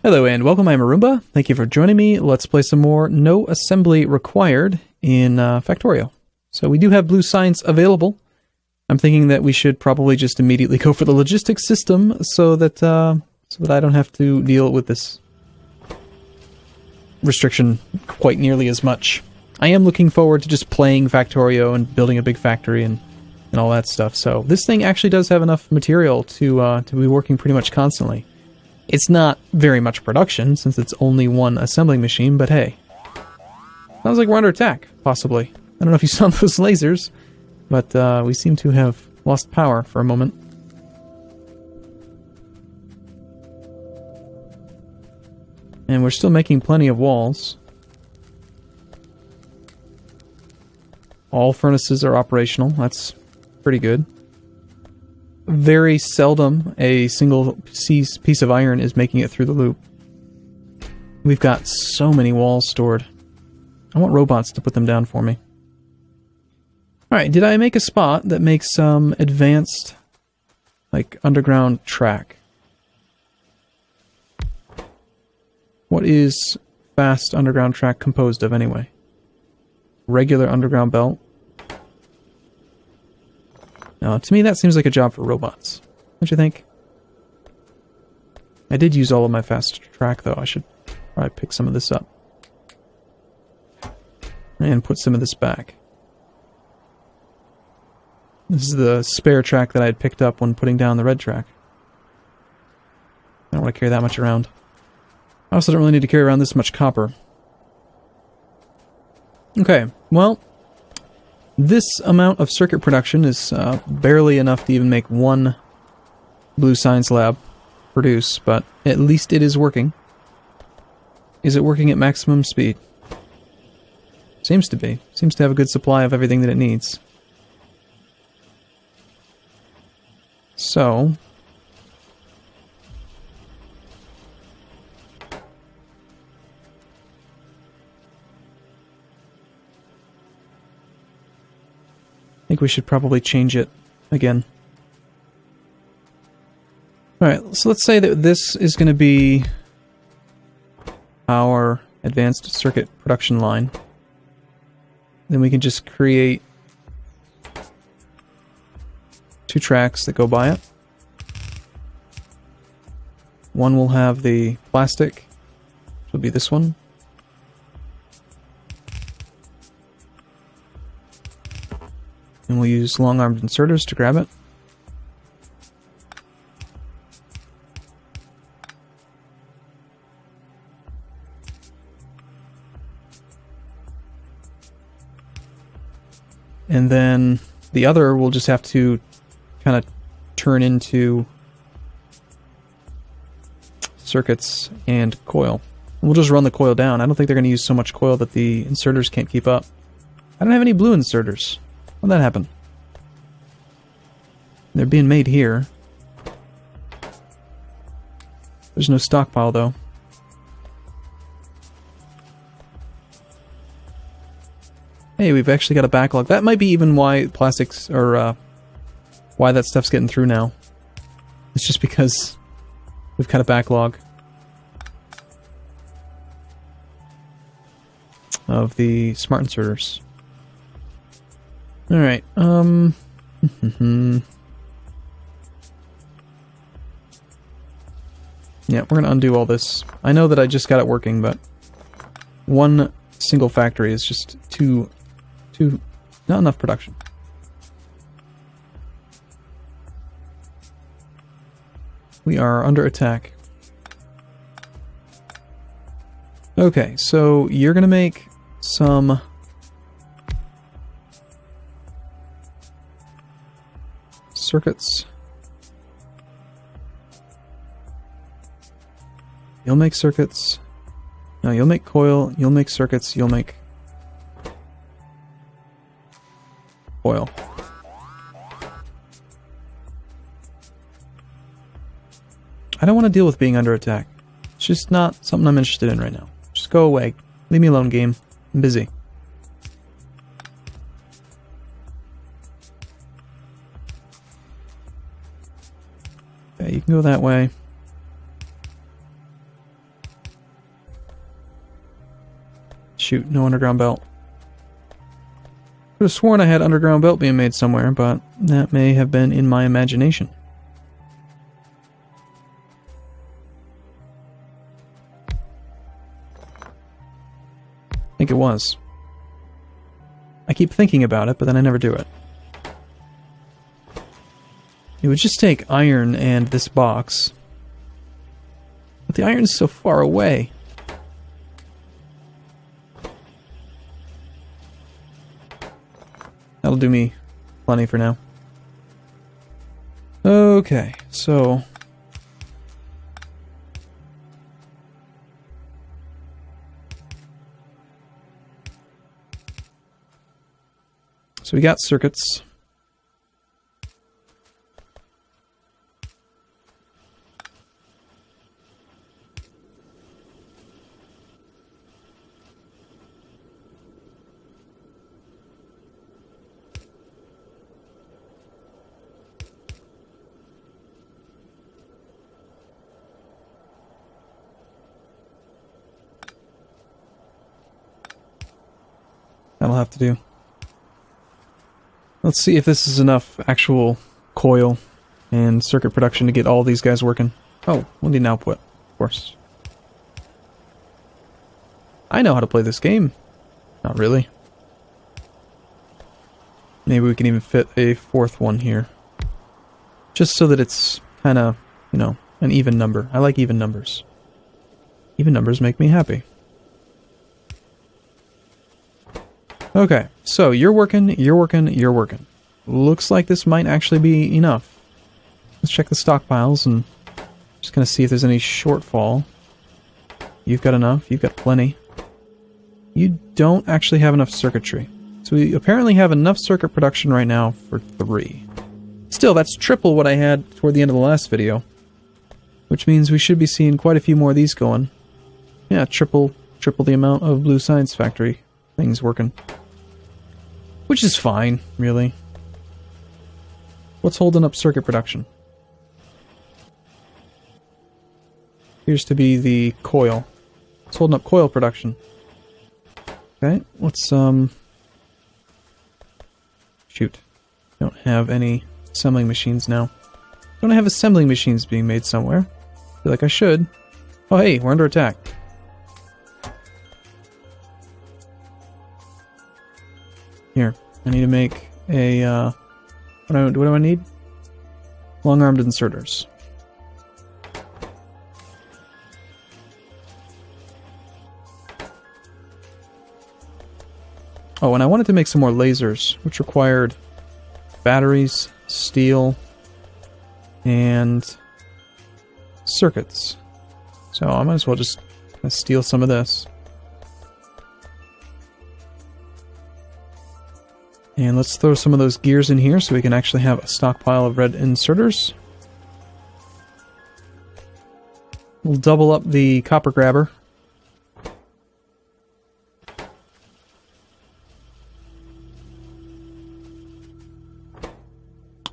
Hello and welcome, I'm Arumba. Thank you for joining me. Let's play some more No Assembly Required in Factorio. So we do have blue science available. I'm thinking that we should probably just immediately go for the logistics system so that I don't have to deal with this restriction quite nearly as much. I am looking forward to just playing Factorio and building a big factory and all that stuff. So this thing actually does have enough material to be working pretty much constantly. It's not very much production, since it's only one assembling machine, but hey. Sounds like we're under attack, possibly. I don't know if you saw those lasers, but we seem to have lost power for a moment. And we're still making plenty of walls. All furnaces are operational, that's pretty good. Very seldom a single piece of iron is making it through the loop. We've got so many walls stored. I want robots to put them down for me. Alright, did I make a spot that makes some advanced, like, underground track? What is fast underground track composed of, anyway? Regular underground belt? No, to me that seems like a job for robots. Don't you think? I did use all of my fast track, though. I should probably pick some of this up. And put some of this back. This is the spare track that I had picked up when putting down the red track. I don't want to carry that much around. I also don't really need to carry around this much copper. Okay, well, this amount of circuit production is barely enough to even make one blue science lab produce, but at least it is working. Is it working at maximum speed? Seems to be. Seems to have a good supply of everything that it needs. So I think we should probably change it again. Alright, so let's say that this is going to be our advanced circuit production line. Then we can just create two tracks that go by it. One will have the plastic, which will be this one. And we'll use long-armed inserters to grab it. And then the other will just have to kind of turn into circuits and coil. We'll just run the coil down. I don't think they're going to use so much coil that the inserters can't keep up. I don't have any blue inserters. How'd that happen? They're being made here. There's no stockpile, though. Hey, we've actually got a backlog. That might be even why plastics, or why that stuff's getting through now. It's just because we've got a backlog of the smart inserters. Alright, yeah, we're gonna undo all this. I know that I just got it working, but one single factory is just not enough production. We are under attack. Okay, so you're gonna make some circuits. You'll make circuits. No, you'll make coil, you'll make circuits, you'll make coil. I don't want to deal with being under attack. It's just not something I'm interested in right now. Just go away. Leave me alone, game. I'm busy. Okay, you can go that way. Shoot, no underground belt. Could have sworn I had underground belt being made somewhere, but that may have been in my imagination. I think it was. I keep thinking about it, but then I never do it. It would just take iron and this box. But the iron's so far away. That'll do me plenty for now. Okay, so... So we got circuits. That'll have to do. Let's see if this is enough actual coil and circuit production to get all these guys working. Oh, we'll need an output, of course. I know how to play this game. Not really. Maybe we can even fit a fourth one here. Just so that it's kind of, you know, an even number. I like even numbers. Even numbers make me happy. Okay, so you're working, you're working, you're working. Looks like this might actually be enough. Let's check the stockpiles and just gonna see if there's any shortfall. You've got enough, you've got plenty. You don't actually have enough circuitry. So we apparently have enough circuit production right now for 3. Still, that's triple what I had toward the end of the last video. Which means we should be seeing quite a few more of these going. Yeah, triple the amount of Blue Science Factory things working. Which is fine, really. What's holding up circuit production? Appears to be the coil. It's holding up coil production. Okay, let's, shoot. Don't have any assembling machines now. Don't have assembling machines being made somewhere. Feel like I should. Oh hey, we're under attack. Here, I need to make a, what do I need? Long-armed inserters. Oh, and I wanted to make some more lasers, which required batteries, steel, and circuits. So I might as well just steal some of this. And let's throw some of those gears in here so we can actually have a stockpile of red inserters. We'll double up the copper grabber.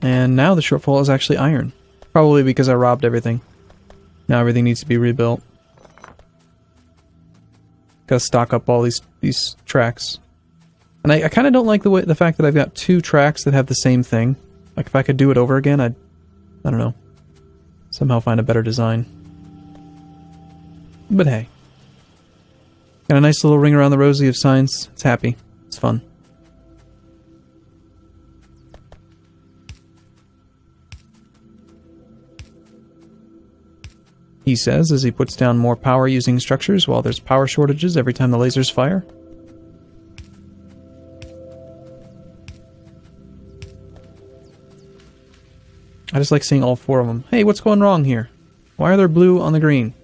And now the shortfall is actually iron. Probably because I robbed everything. Now everything needs to be rebuilt. Gotta stock up all these tracks. And I kind of don't like the fact that I've got 2 tracks that have the same thing. Like if I could do it over again, I don't know. Somehow find a better design. But hey. Got a nice little ring around the rosy of science. It's happy. It's fun. He says as he puts down more power using structures while there's power shortages every time the lasers fire. I just like seeing all 4 of them. Hey, what's going wrong here? Why are there blue on the green?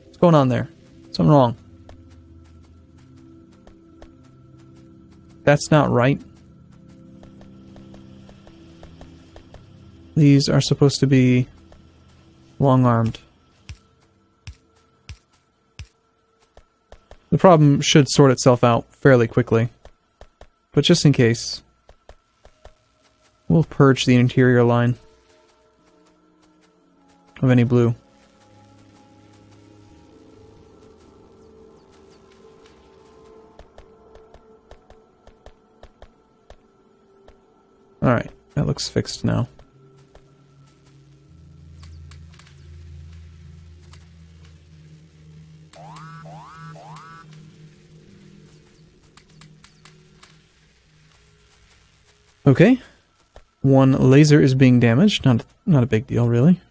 What's going on there? Something wrong. That's not right. These are supposed to be long-armed. The problem should sort itself out fairly quickly. But just in case, we'll purge the interior line of any blue. Alright, that looks fixed now. Okay. One laser is being damaged. Not a big deal, really.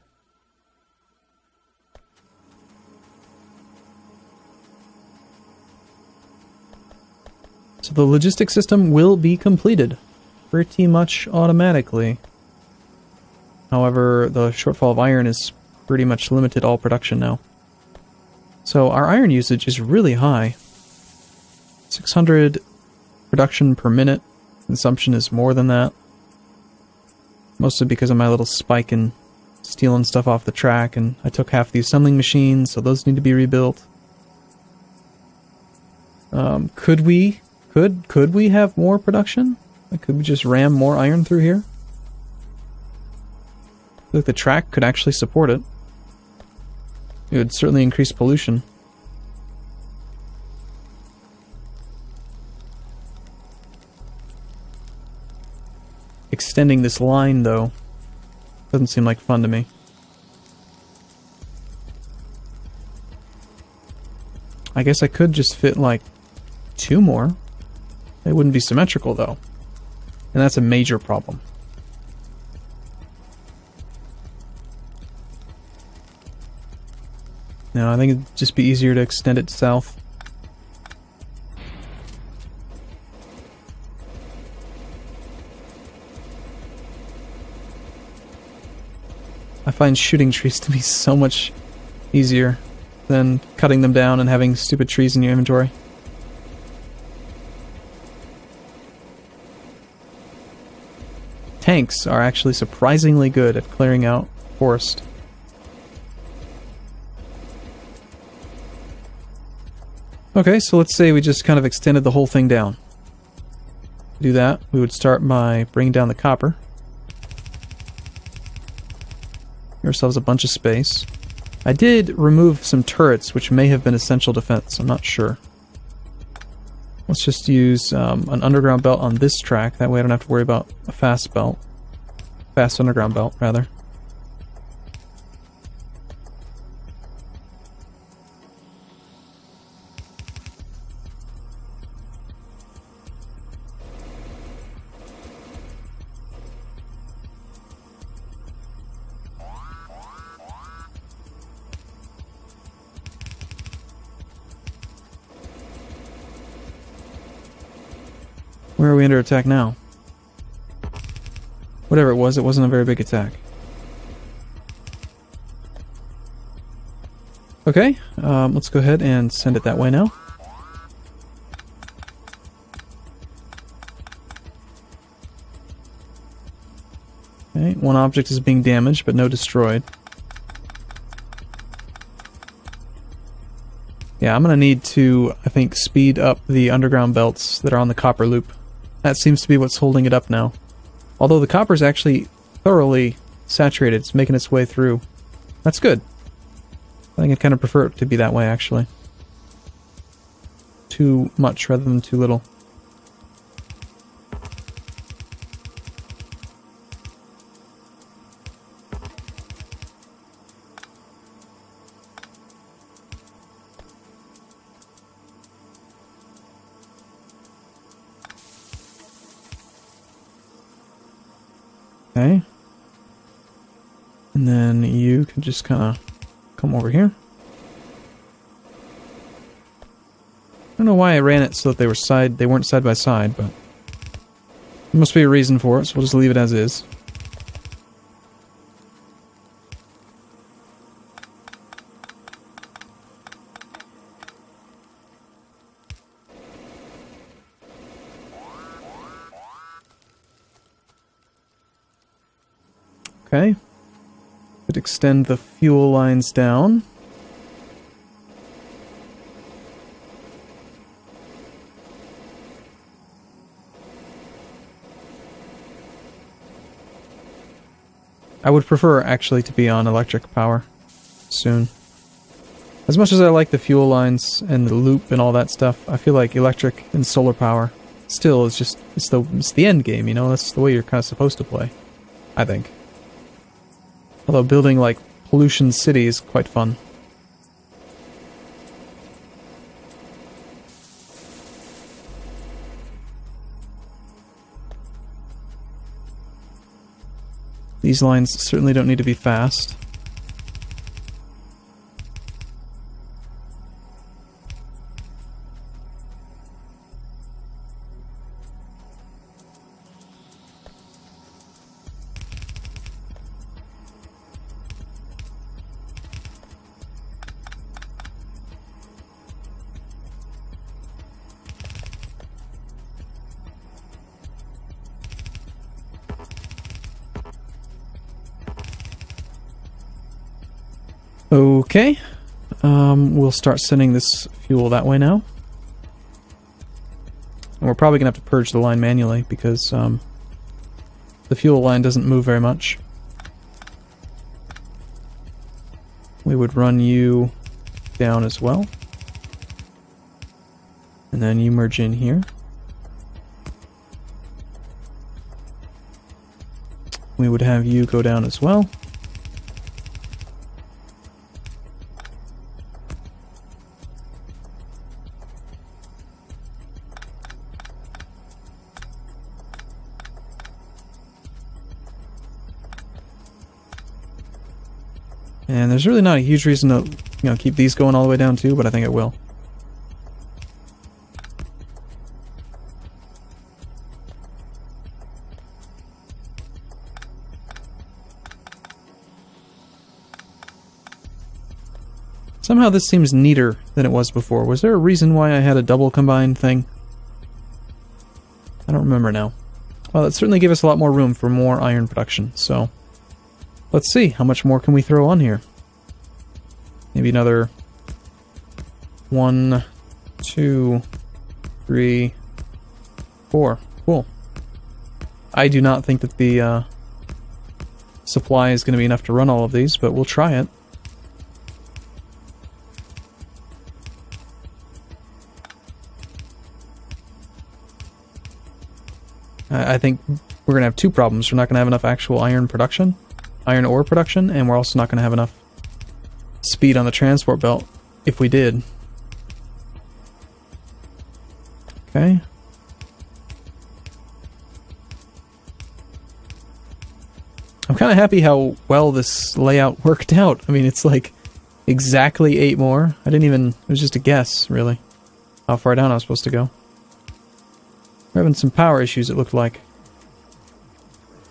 So the logistics system will be completed pretty much automatically. However, the shortfall of iron is pretty much limited all production now. So our iron usage is really high. 600 production per minute. Consumption is more than that. Mostly because of my little spike in stealing stuff off the track, and I took half the assembling machines, so those need to be rebuilt. Could we have more production? Like, could we just ram more iron through here? I feel like the track could actually support it. It would certainly increase pollution. Extending this line, though, doesn't seem like fun to me. I guess I could just fit, like, 2 more. They wouldn't be symmetrical, though. And that's a major problem. No, I think it'd just be easier to extend it south. I find shooting trees to be so much easier than cutting them down and having stupid trees in your inventory. Tanks are actually surprisingly good at clearing out forest. Okay, so let's say we just kind of extended the whole thing down. To do that, we would start by bringing down the copper. Give ourselves a bunch of space. I did remove some turrets, which may have been essential defense. I'm not sure. Let's just use an underground belt on this track. That way I don't have to worry about a fast belt. Fast underground belt, rather. Where are we under attack now? Whatever it wasn't a very big attack. Okay, let's go ahead and send it that way now. Okay, one object is being damaged, but no destroyed. Yeah, I'm gonna need to, I think, speed up the underground belts that are on the copper loop. That seems to be what's holding it up now. Although the copper is actually thoroughly saturated, it's making its way through. That's good. I think I'd kind of prefer it to be that way, actually. Too much rather than too little. Okay. And then you can just kind of come over here. I don't know why I ran it so that they weren't side by side, but there must be a reason for it, so we'll just leave it as is. Okay. Could extend the fuel lines down. I would prefer actually to be on electric power soon. As much as I like the fuel lines and the loop and all that stuff, I feel like electric and solar power still, it's the end game, you know? That's the way you're kind of supposed to play, I think. Although building, like, pollution city is quite fun. These lines certainly don't need to be fast. Okay, we'll start sending this fuel that way now. And we're probably going to have to purge the line manually because the fuel line doesn't move very much. We would run you down as well. And then you merge in here. We would have you go down as well. And there's really not a huge reason to, you know, keep these going all the way down too, but I think it will. Somehow this seems neater than it was before. Was there a reason why I had a double combined thing? I don't remember now. Well, it certainly gave us a lot more room for more iron production, so let's see, how much more can we throw on here? Maybe another 1, 2, 3, 4. Cool. I do not think that the supply is going to be enough to run all of these, but we'll try it. I think we're going to have two problems. We're not going to have enough actual iron production, iron ore production, and we're also not going to have enough speed on the transport belt if we did. Okay. I'm kind of happy how well this layout worked out. I mean, it's like exactly 8 more. I didn't even, it was just a guess, really, how far down I was supposed to go. We're having some power issues, it looked like.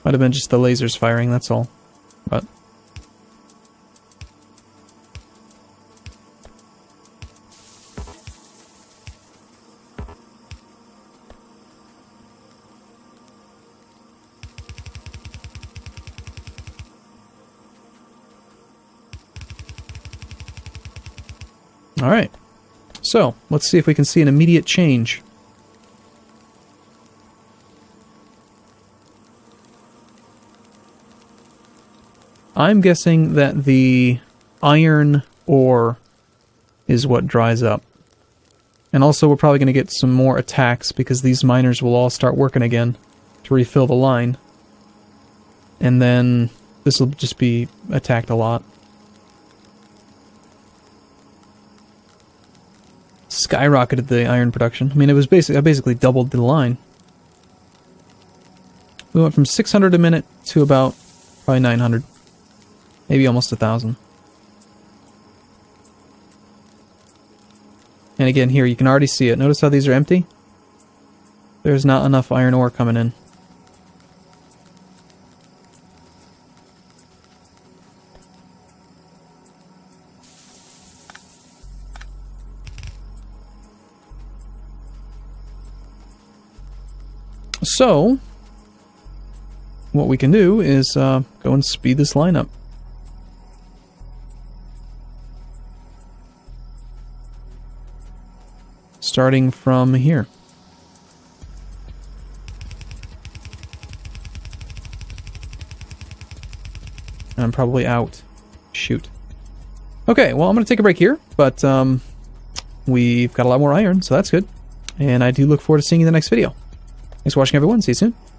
Might have been just the lasers firing, that's all. But alright, so let's see if we can see an immediate change. I'm guessing that the iron ore is what dries up. And also we're probably going to get some more attacks because these miners will all start working again to refill the line. And then this will just be attacked a lot. Skyrocketed the iron production. I mean, it was I basically doubled the line. We went from 600 a minute to about probably 900. Maybe almost 1,000. And again, here you can already see it. Notice how these are empty? There's not enough iron ore coming in. So, what we can do is go and speed this line up. Starting from here. I'm probably out. Shoot. Okay, well, I'm going to take a break here, but we've got a lot more iron, so that's good. And I do look forward to seeing you in the next video. Thanks for watching, everyone. See you soon.